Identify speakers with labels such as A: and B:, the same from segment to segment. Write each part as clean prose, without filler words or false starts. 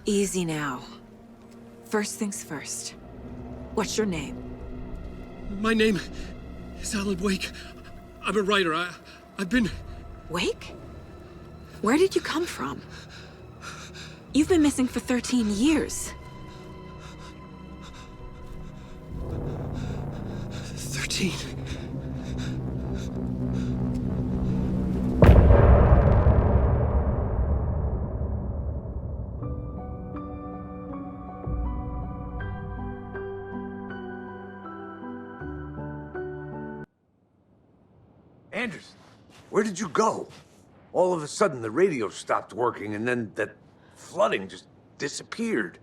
A: Easy now. First things first. What's your name?
B: My name is Alan Wake. I'm a writer. I've been...
A: Wake? Where did you come from? You've been missing for 13 years.
B: 13.
C: Anderson, where did you go? All of a sudden, the radio stopped working, and then that flooding just disappeared.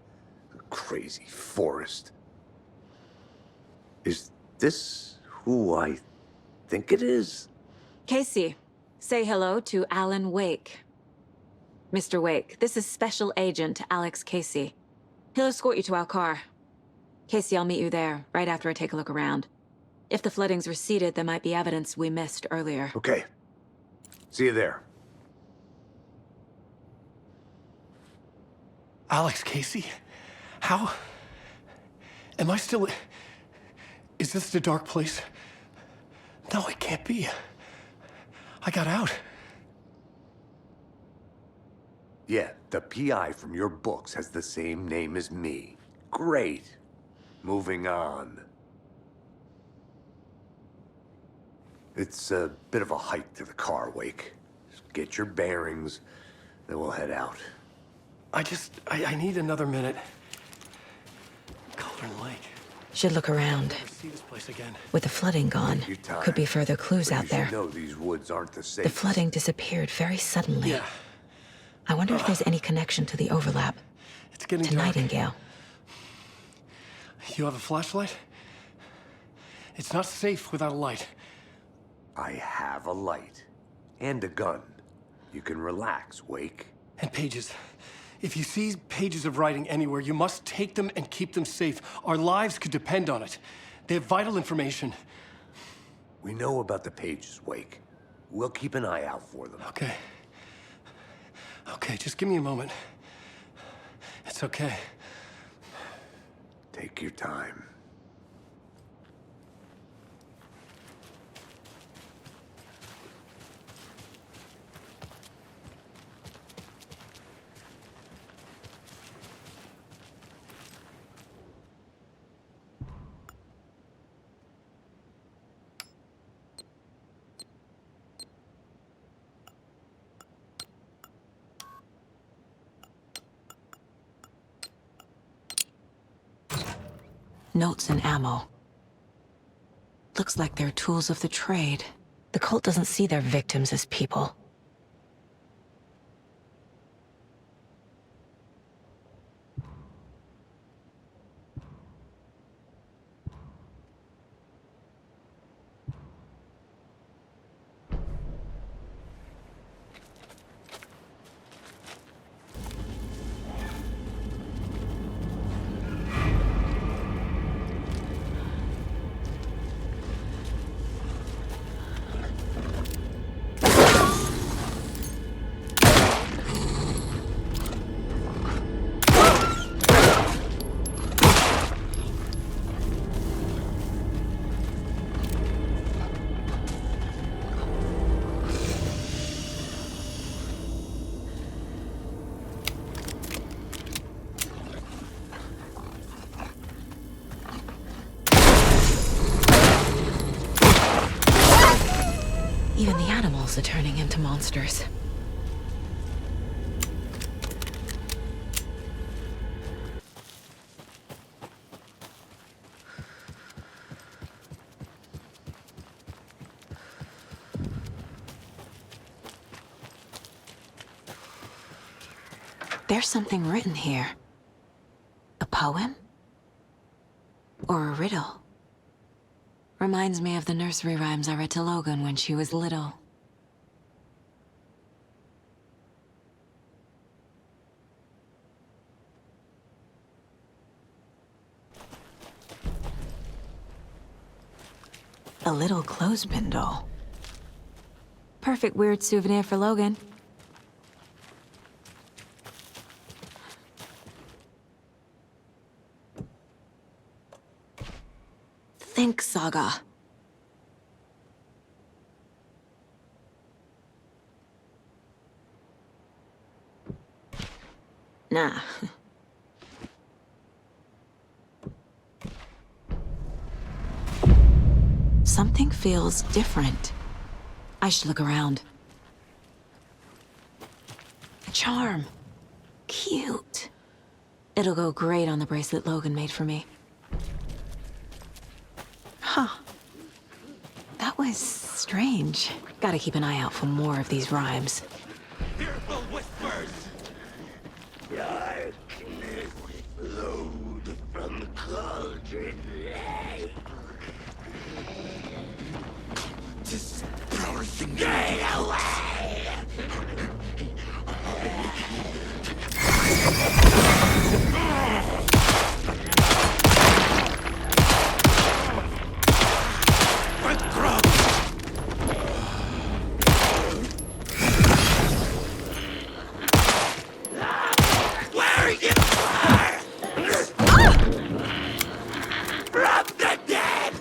C: Crazy forest. Is this who I think it is?
A: Casey, say hello to Alan Wake. Mr. Wake, this is Special Agent Alex Casey. He'll escort you to our car. Casey, I'll meet you there, right after I take a look around. If the flooding's receded, there might be evidence we missed earlier.
C: Okay. See you there.
B: Alex Casey? How? Am I still... Is this the dark place? No, it can't be. I got out.
C: Yeah, the PI from your books has the same name as me. Great. Moving on. It's a bit of a hike to the car, Wake. Just get your bearings, then we'll head out.
B: I need another minute. Cauldron Lake.
A: Should look around.
B: Never see this place again.
A: With the flooding gone,
C: Take your time.
A: could be further clues
C: But
A: out
C: you
A: there.
C: should know these woods aren't the
A: The
C: safest.
A: flooding disappeared very suddenly.
B: Yeah,
A: I wonder if there's any connection to the overlap.
B: it's getting
A: To
B: dark.
A: Nightingale.
B: You have a flashlight? It's not safe without a light.
C: I have a light. And a gun. You can relax, Wake.
B: And pages. If you see pages of writing anywhere, you must take them and keep them safe. Our lives could depend on it. They have vital information.
C: We know about the pages, Wake. We'll keep an eye out for them.
B: Okay. Okay, just give me a moment. It's okay.
C: Take your time.
A: Notes and ammo. Looks like they're tools of the trade. The cult doesn't see their victims as people. Even the animals are turning into monsters. There's something written here. A poem? Or a riddle? Reminds me of the nursery rhymes I read to Logan when she was little. A little clothespin doll. Perfect weird souvenir for Logan. think, Saga. Nah. Something feels different. I should look around. A charm. Cute. It'll go great on the bracelet Logan made for me. Huh. That was strange. Gotta keep an eye out for more of these rhymes.
D: Fearful whispers! Darkness flowed from the cauldron lake. Dispersing. Get away! Where you are! From the dead!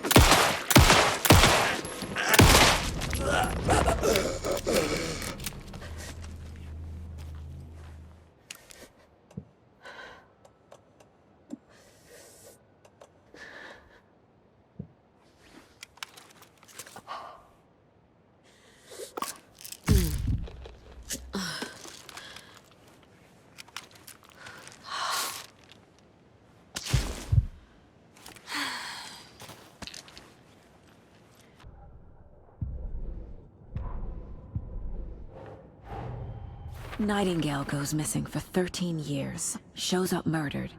A: Nightingale goes missing for 13 years, shows up murdered,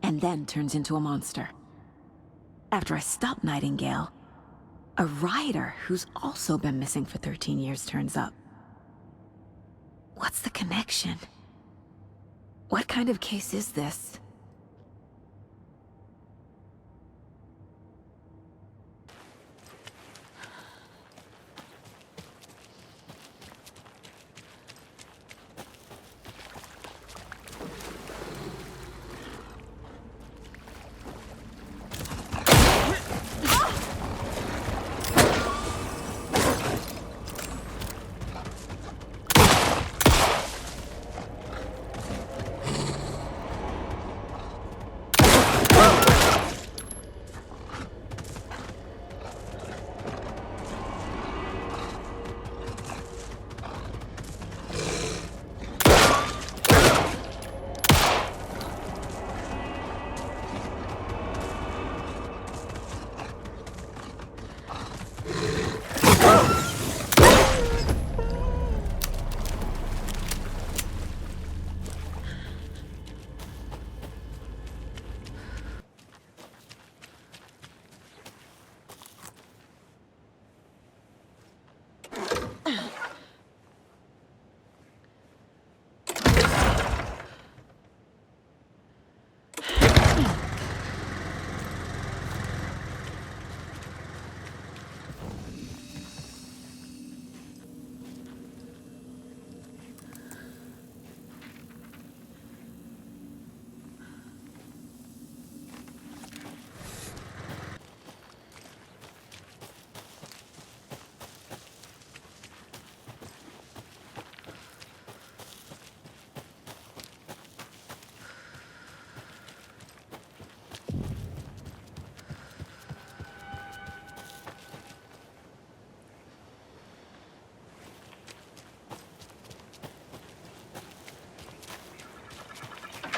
A: and then turns into a monster. After I stop Nightingale, a rider who's also been missing for 13 years turns up. What's the connection? What kind of case is this?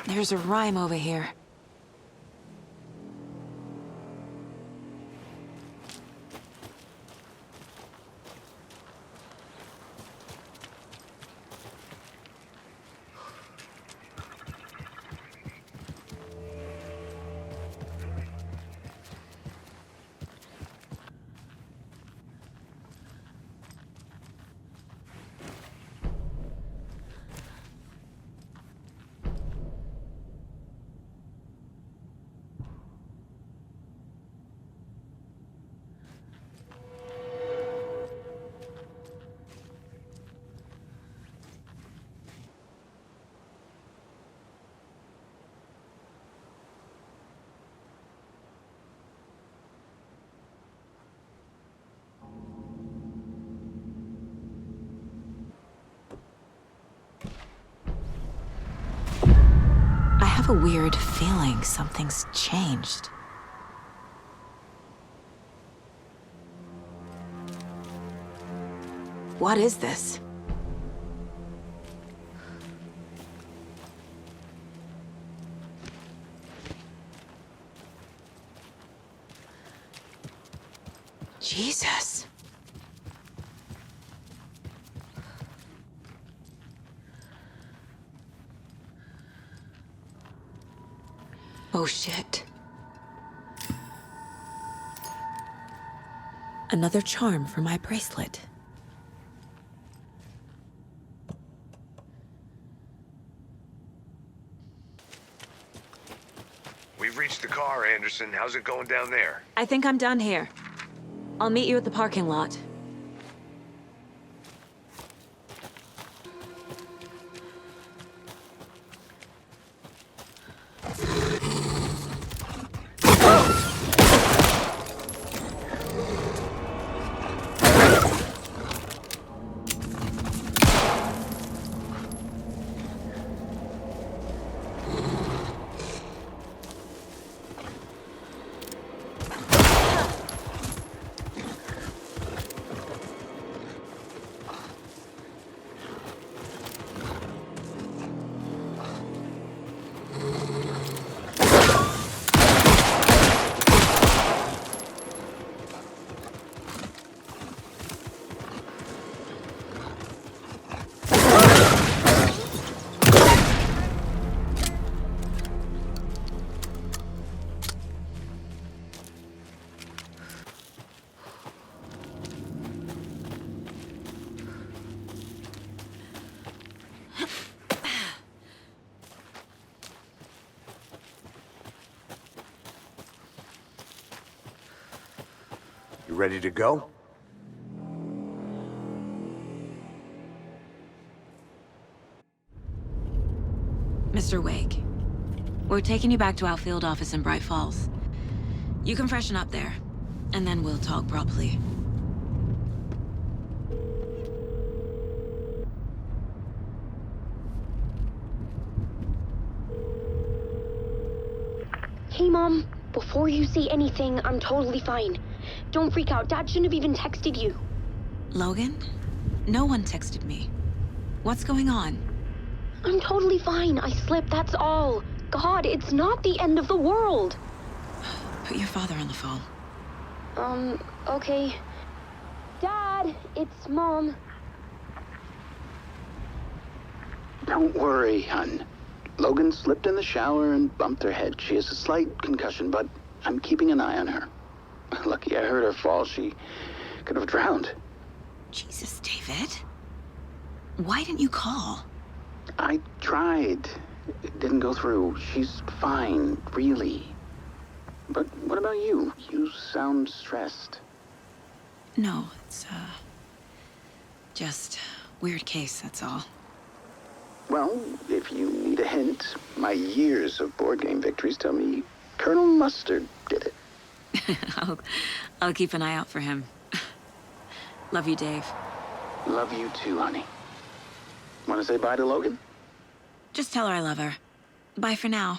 A: There's a rhyme over here. have a weird feeling something's changed. What is this? Jesus. Oh, shit. Another charm for my bracelet.
C: We've reached the car, Anderson. How's it going down there?
A: I think I'm done here. I'll meet you at the parking lot.
C: You ready to go?
A: Mr. Wake, we're taking you back to our field office in Bright Falls. You can freshen up there, and then we'll talk properly.
E: Hey, Mom. Before you say anything, I'm totally fine. Don't freak out. Dad shouldn't have even texted you.
A: Logan? No one texted me. What's going on?
E: I'm totally fine. I slipped, that's all. God, it's not the end of the world.
A: Put your father on the phone.
E: Okay. Dad, it's Mom.
F: Don't worry, hon. Logan slipped in the shower and bumped her head. She has a slight concussion, but I'm keeping an eye on her. Lucky I heard her fall. She could have drowned.
A: Jesus, David. Why didn't you call?
F: I tried. It didn't go through. She's fine, really. But what about you? You sound stressed.
A: No, it's, just weird case, that's all.
F: Well, if you need a hint, my years of board game victories tell me Colonel Mustard did it.
A: I'll keep an eye out for him. Love you, Dave.
F: Love you too, honey. Want to say bye to Logan?
A: Just tell her I love her. Bye for now.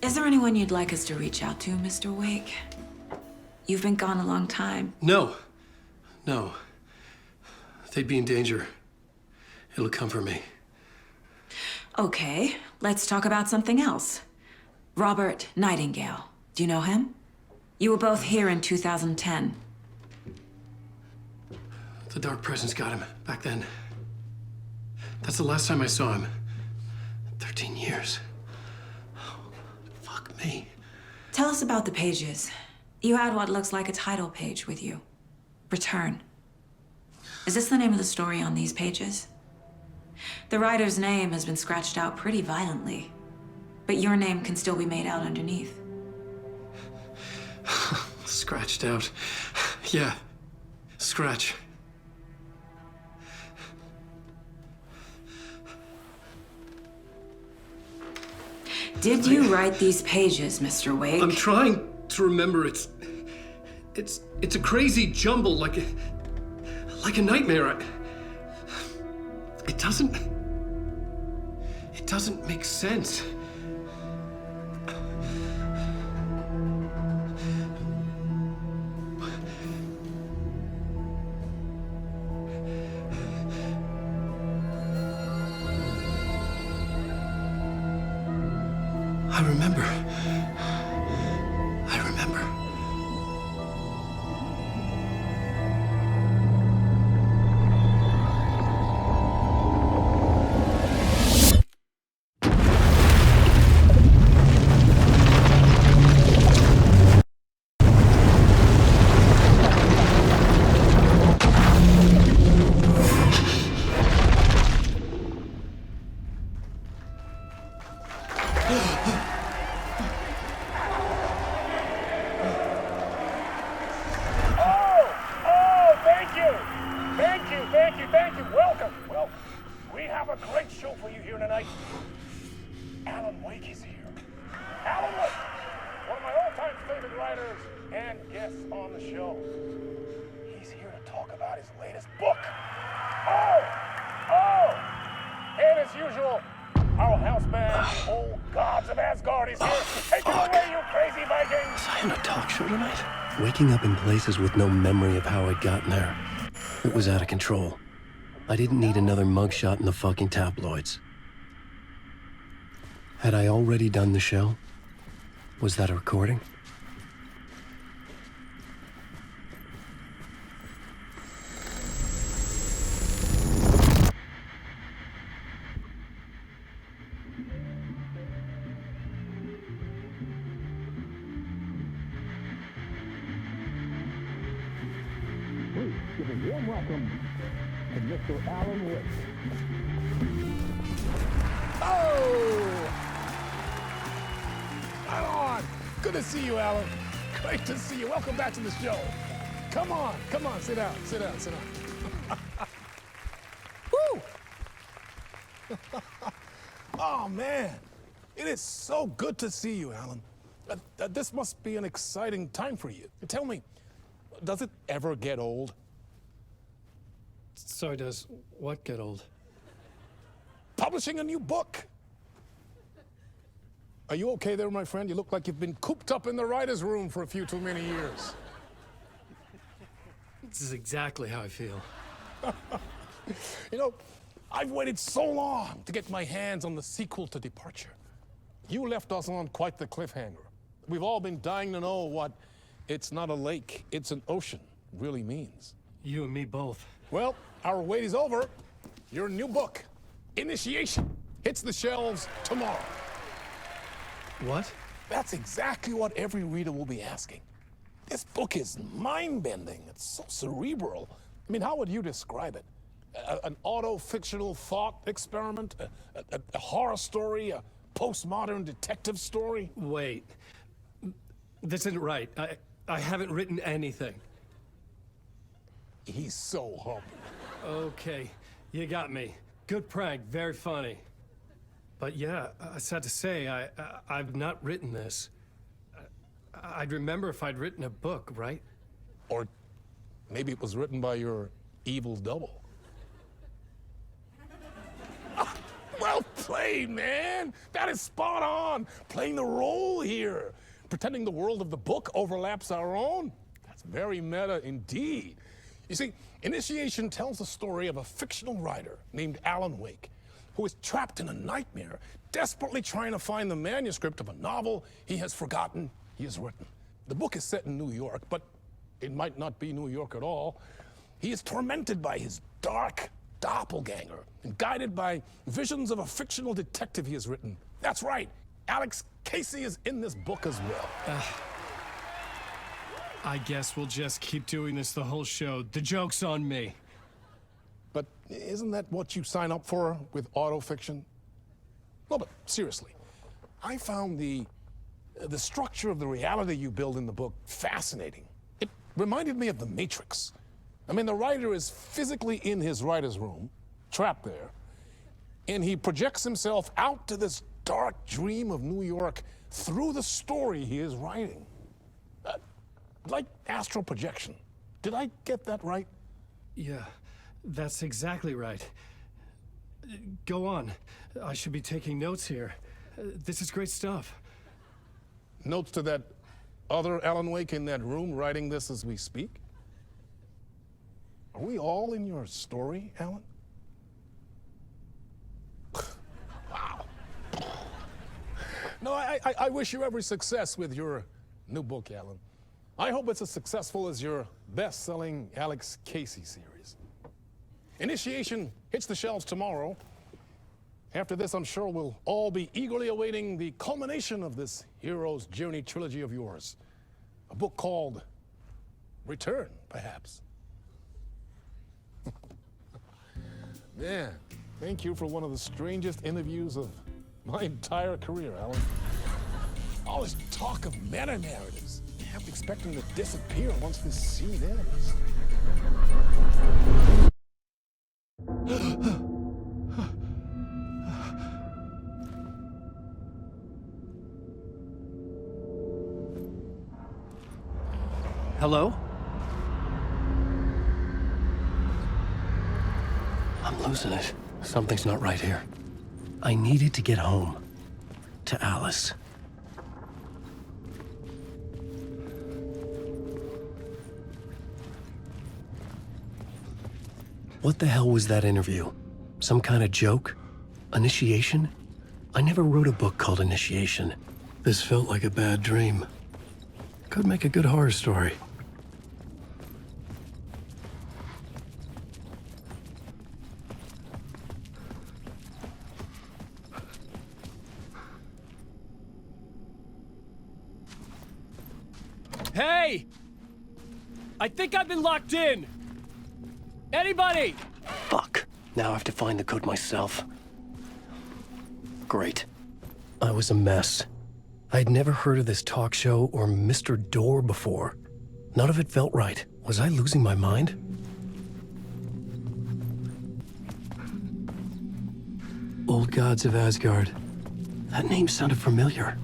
A: Is there anyone you'd like us to reach out to, Mr. Wake? You've been gone a long time.
B: No. No. They'd be in danger. It'll come for me.
A: Okay, let's talk about something else. Robert Nightingale. Do you know him? You were both here in 2010.
B: The Dark Presence got him back then. That's the last time I saw him. 13 years. Oh, fuck me.
A: Tell us about the pages. You had what looks like a title page with you. Return. Is this the name of the story on these pages? The writer's name has been scratched out pretty violently, but your name can still be made out underneath.
B: Scratched out. Yeah. Scratch.
A: Did you write these pages, Mr. Wake?
B: I'm trying to remember. It's a crazy jumble, like a nightmare. It doesn't make sense. I remember.
G: Thank you. Welcome. Well, we have a great show for you here tonight. Alan Wake is here. Alan Wake, one of my all-time favorite writers and guests on the show. He's here to talk about his latest book. And as usual, our house band, the old gods of Asgard, is here. Take it away, you crazy Vikings!
B: Was I on a talk show tonight? Waking up in places with no memory of how I'd gotten there. It was out of control. I didn't need another mugshot in the fucking tabloids. Had I already done the show? Was that a recording?
G: Please give a warm welcome to Mr. Alan Wake. Oh! Alan! Good to see you, Alan. Great to see you. Welcome back to the show. Come on, sit down. Woo! Oh, man. It is so good to see you, Alan. This must be an exciting time for you. Tell me, does it ever get old?
B: So does what get old?
G: Publishing a new book. Are you okay there, my friend? You look like you've been cooped up in the writer's room for a few too many years.
B: This is exactly how I feel.
G: You know, I've waited so long to get my hands on the sequel to Departure. You left us on quite the cliffhanger. We've all been dying to know what "it's not a lake, it's an ocean" really means.
B: You and me both.
G: Well, our wait is over. Your new book, Initiation, hits the shelves tomorrow.
B: What?
G: That's exactly what every reader will be asking. This book is mind-bending. It's so cerebral. I mean, how would you describe it? An auto-fictional thought experiment? A horror story? A postmodern detective story?
B: Wait. This isn't right. I haven't written anything.
G: He's so humble.
B: Okay, you got me. Good prank, very funny. But yeah, sad to say, I've not written this. I'd remember if I'd written a book, right?
G: Or maybe it was written by your evil double. Well played, man. That is spot on. Playing the role here. Pretending the world of the book overlaps our own. That's very meta indeed. You see, Initiation tells the story of a fictional writer named Alan Wake, who is trapped in a nightmare, desperately trying to find the manuscript of a novel he has forgotten he has written. The book is set in New York, but it might not be New York at all. He is tormented by his dark doppelganger and guided by visions of a fictional detective he has written. That's right, Alex Casey is in this book as well.
B: I guess we'll just keep doing this the whole show. The joke's on me.
G: but isn't that what you sign up for with autofiction? No, but seriously, I found the structure of the reality you build in the book fascinating. It reminded me of The Matrix. I mean, the writer is physically in his writer's room, trapped there, and he projects himself out to this dark dream of New York through the story he is writing. Like astral projection. Did I get that right?
B: Yeah, that's exactly right. Go on. I should be taking notes here. This is great stuff.
G: Notes to that other Alan Wake in that room writing this as we speak? Are we all in your story, Alan? Wow. No, I wish you every success with your new book, Alan. I hope it's as successful as your best-selling Alex Casey series. Initiation hits the shelves tomorrow. After this, I'm sure we'll all be eagerly awaiting the culmination of this hero's journey trilogy of yours. A book called Return, perhaps. Man, thank you for one of the strangest interviews of my entire career, Alan. All this talk of meta-narratives. I'm expecting to disappear once this scene ends.
H: Hello? I'm losing it. Something's not right here. I needed to get home. To Alice. What the hell was that interview? Some kind of joke? Initiation? I never wrote a book called Initiation. This felt like a bad dream. Could make a good horror story.
B: Hey! I think I've been locked in! Anybody!
H: Fuck. Now I have to find the code myself. Great. I was a mess. I'd never heard of this talk show or Mr. Door before. None of it felt right. Was I losing my mind? Old Gods of Asgard. That name sounded familiar.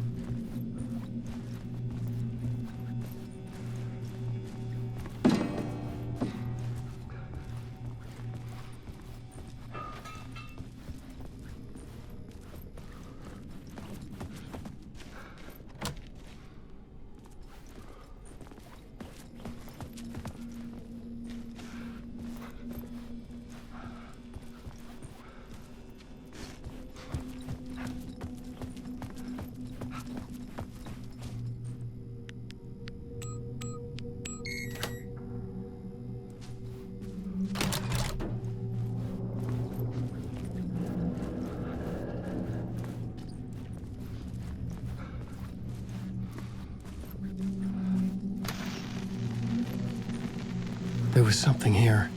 H: There was something here.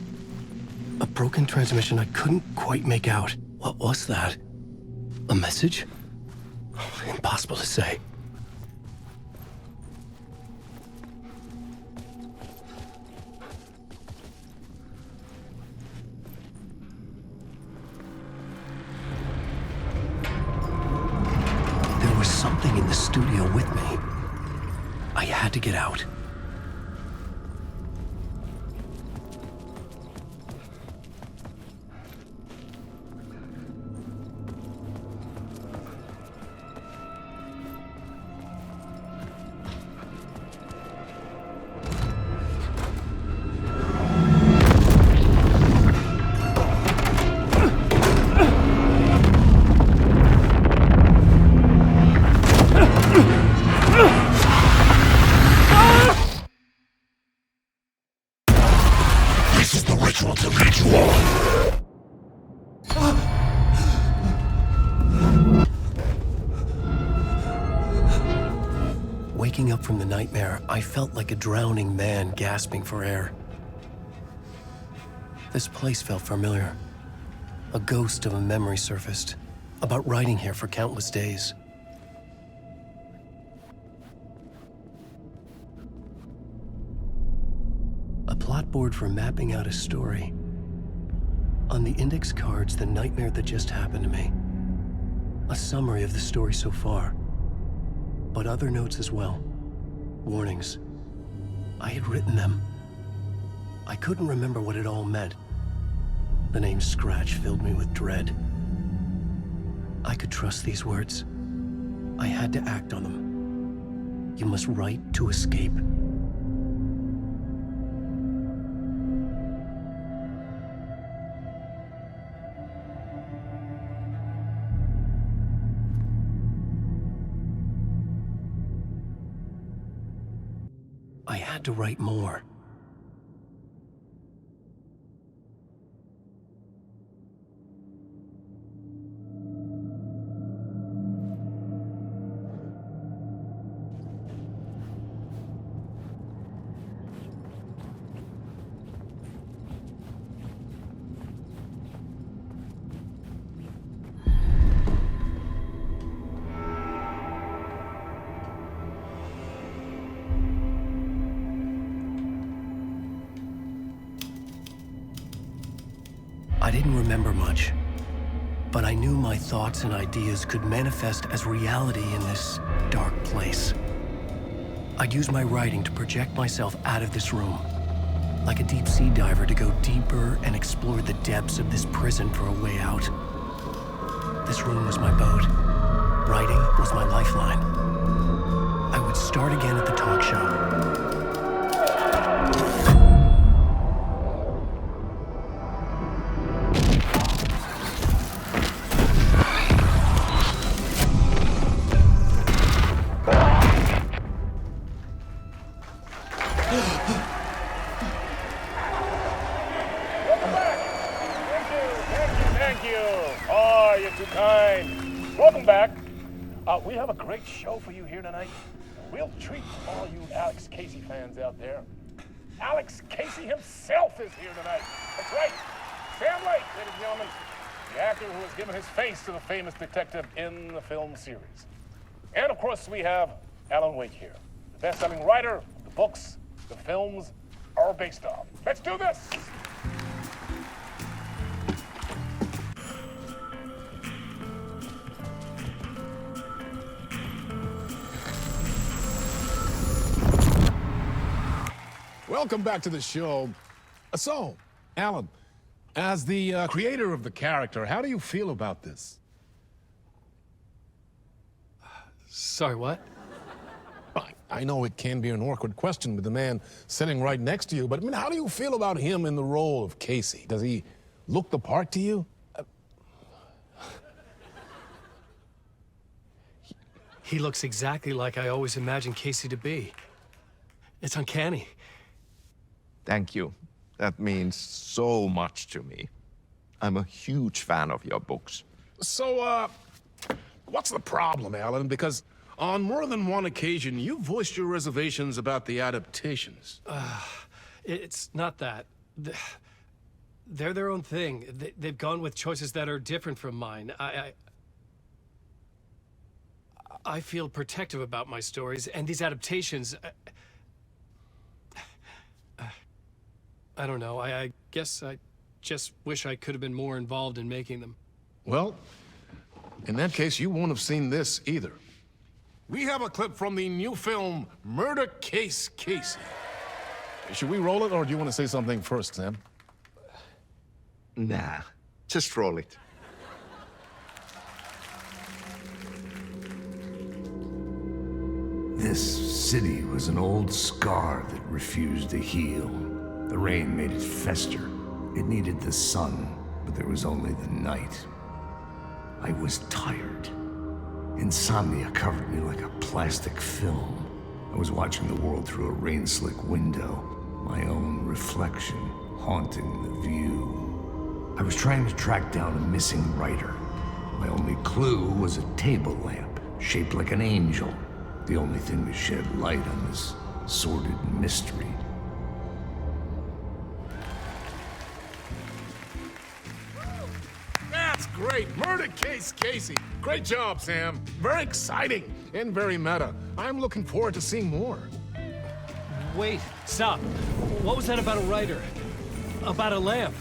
H: A broken transmission I couldn't quite make out. What was that? A message? Impossible to say. There was something in the studio with me. I had to get out. Waking up from the nightmare, I felt like a drowning man gasping for air. This place felt familiar. A ghost of a memory surfaced, about writing here for countless days. A plot board for mapping out a story. On the index cards, the nightmare that just happened to me. A summary of the story so far. But other notes as well. Warnings. I had written them. I couldn't remember what it all meant. The name Scratch filled me with dread. I could trust these words. I had to act on them. You must write to escape. I had to write more. I didn't remember much, but I knew my thoughts and ideas could manifest as reality in this dark place. I'd use my writing to project myself out of this room, like a deep-sea diver to go deeper and explore the depths of this prison for a way out. This room was my boat. Writing was my lifeline. I would start again at the talk show.
G: We have a great show for you here tonight. A real treat for all you Alex Casey fans out there. Alex Casey himself is here tonight. That's right, Sam Lake, ladies and gentlemen, the actor who has given his face to the famous detective in the film series. And of course, we have Alan Wake here, the best-selling writer the books the films are based on. Let's do this! Welcome back to the show. So, Alan, as the creator of the character, how do you feel about this?
B: Sorry, what?
G: I know it can be an awkward question with the man sitting right next to you, but I mean, how do you feel about him in the role of Casey? Does he look the part to you?
B: He looks exactly like I always imagined Casey to be. It's uncanny.
I: Thank you. That means so much to me. I'm a huge fan of your books.
G: So, what's the problem, Alan? Because on more than one occasion, you voiced your reservations about the adaptations.
B: It's not that. They're their own thing. They've gone with choices that are different from mine. I feel protective about my stories, and these adaptations... I don't know. I guess I just wish I could have been more involved in making them.
G: Well, in that case, you won't have seen this either. We have a clip from the new film, Murder Case Casey. Should we roll it, or do you want to say something first, Sam?
I: Nah, just roll it.
C: This city was an old scar that refused to heal. The rain made it fester. It needed the sun, but there was only the night. I was tired. Insomnia covered me like a plastic film. I was watching the world through a rain-slick window, my own reflection haunting the view. I was trying to track down a missing writer. My only clue was a table lamp, shaped like an angel. The only thing to shed light on this sordid mystery.
G: great. Murder case, Casey. Great job, Sam. Very exciting and very meta. I'm looking forward to seeing more.
B: Wait, stop. What was that about a writer? About a lamp?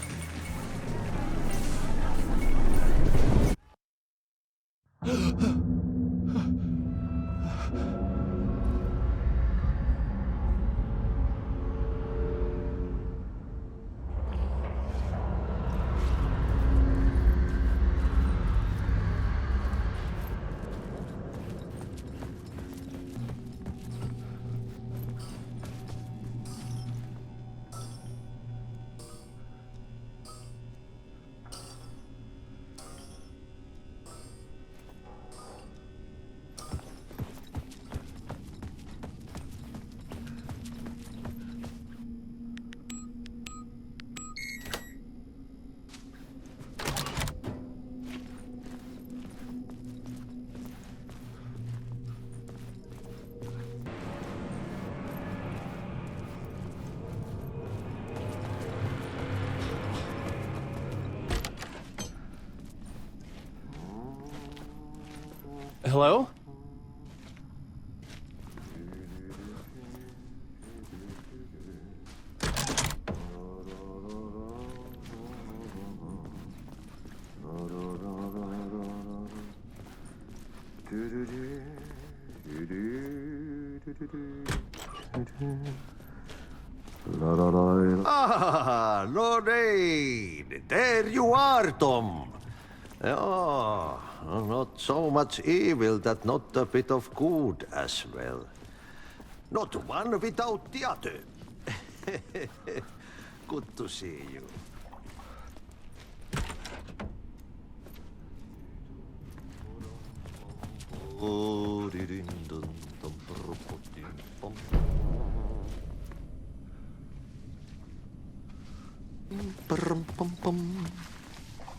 B: Hello?
J: Ah, Lorraine! There you are, Tom. Oh, not so much evil that not a bit of good as well. Not one without the other. Good to see you.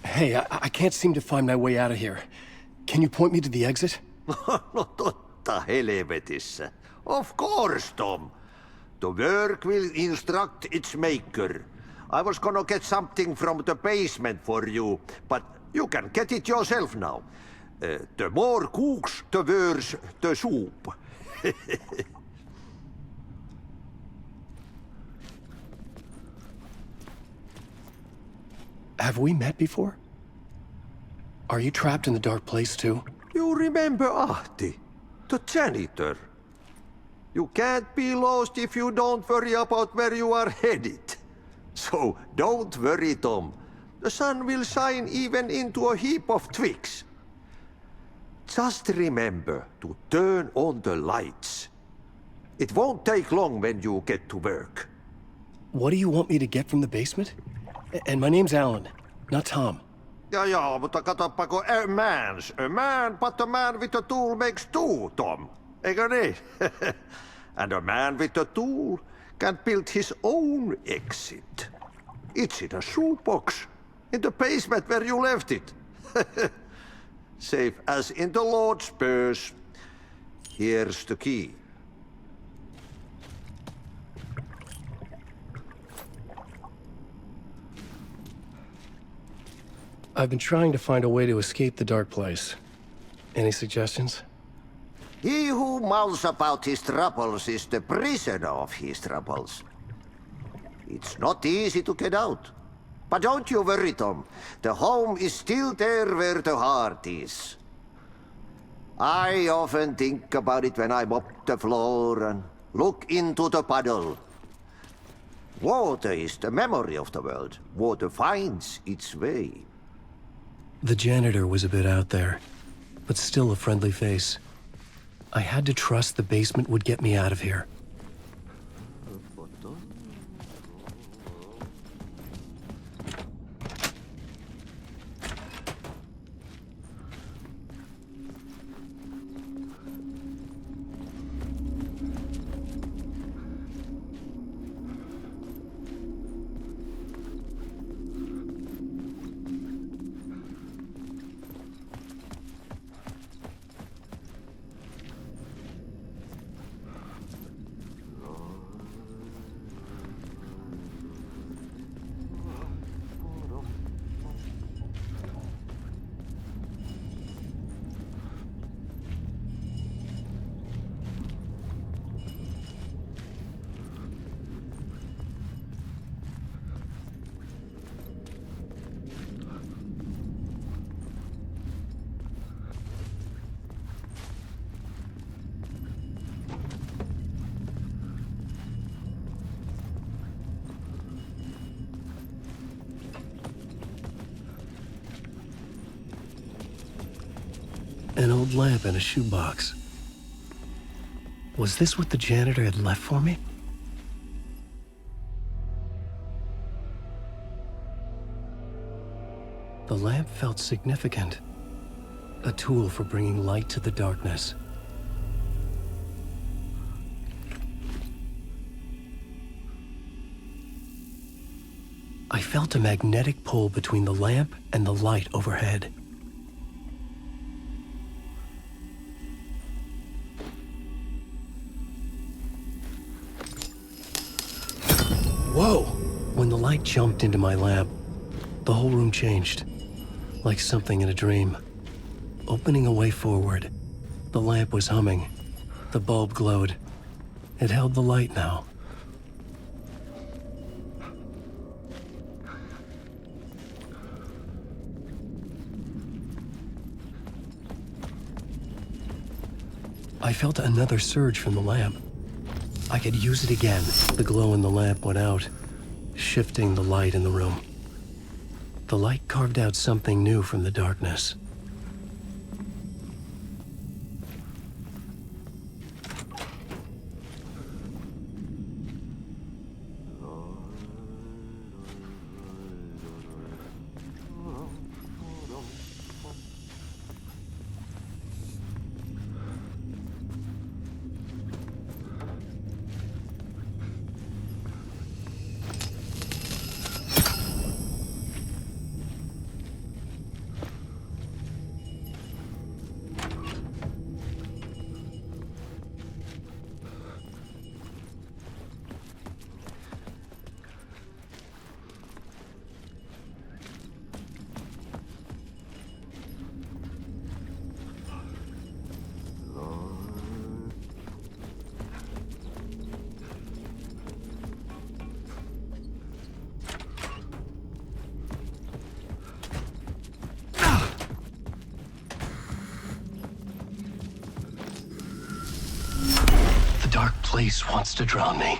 H: Hey, I can't seem to find my way out of here. Can you point me to the exit?
J: No totta helvetissä. Of course, Tom. The work will instruct its maker. I was gonna get something from the basement for you, but you can get it yourself now. The more cooks, the worse the soup.
H: Have we met before? Are you trapped in the dark place too?
J: You remember Ahti, the janitor. You can't be lost if you don't worry about where you are headed. So don't worry, Tom. The sun will shine even into a heap of twigs. Just remember to turn on the lights. It won't take long when you get to work.
H: What do you want me to get from the basement? And my name's Alan, not Tom.
J: Ja, mutta katsoppa kun a man, but a man with a tool makes two, Tom. Eikö niin? And a man with a tool can build his own exit. It's in a shoebox, in the basement where you left it. Safe as in the Lord's purse. Here's the key.
H: I've been trying to find a way to escape the dark place. Any suggestions?
J: He who mouths about his troubles is the prisoner of his troubles. It's not easy to get out. But don't you worry, Tom. The home is still there where the heart is. I often think about it when I mop the floor and look into the puddle. Water is the memory of the world. Water finds its way.
H: The janitor was a bit out there, but still a friendly face. I had to trust the basement would get me out of here. old lamp in a shoebox. Was this what the janitor had left for me? The lamp felt significant. A tool for bringing light to the darkness. I felt a magnetic pull between the lamp and the light overhead. Whoa! When the light jumped into my lamp, the whole room changed, like something in a dream. Opening a way forward, the lamp was humming. The bulb glowed. It held the light now. I felt another surge from the lamp. I could use it again. The glow in the lamp went out, shifting the light in the room. The light carved out something new from the darkness. The dark place wants to drown me.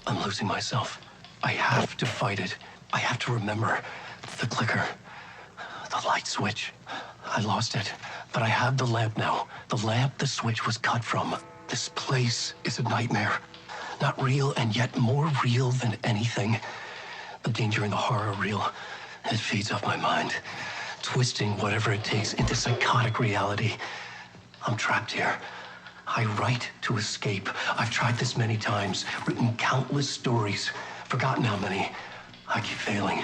H: I'm losing myself. I have to fight it. I have to remember the clicker, the light switch. I lost it, but I have the lamp now. The lamp the switch was cut from. This place is a nightmare. Not real, and yet more real than anything. The danger and the horror real. It feeds off my mind, twisting whatever it takes into psychotic reality. I'm trapped here. I write to escape. I've tried this many times, written countless stories, forgotten how many. I keep failing,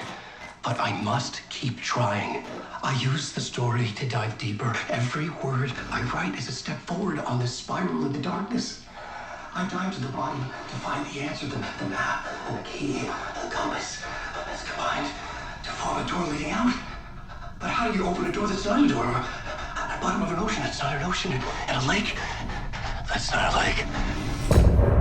H: but I must keep trying. I use the story to dive deeper. Every word I write is a step forward on this spiral in the darkness. I dive to the bottom to find the answer, the map, and the key, and the compass. It's combined to form a door leading out. But how do you open a door that's not a door? At the bottom of an ocean, it's not an ocean. And a lake, that's not a lake.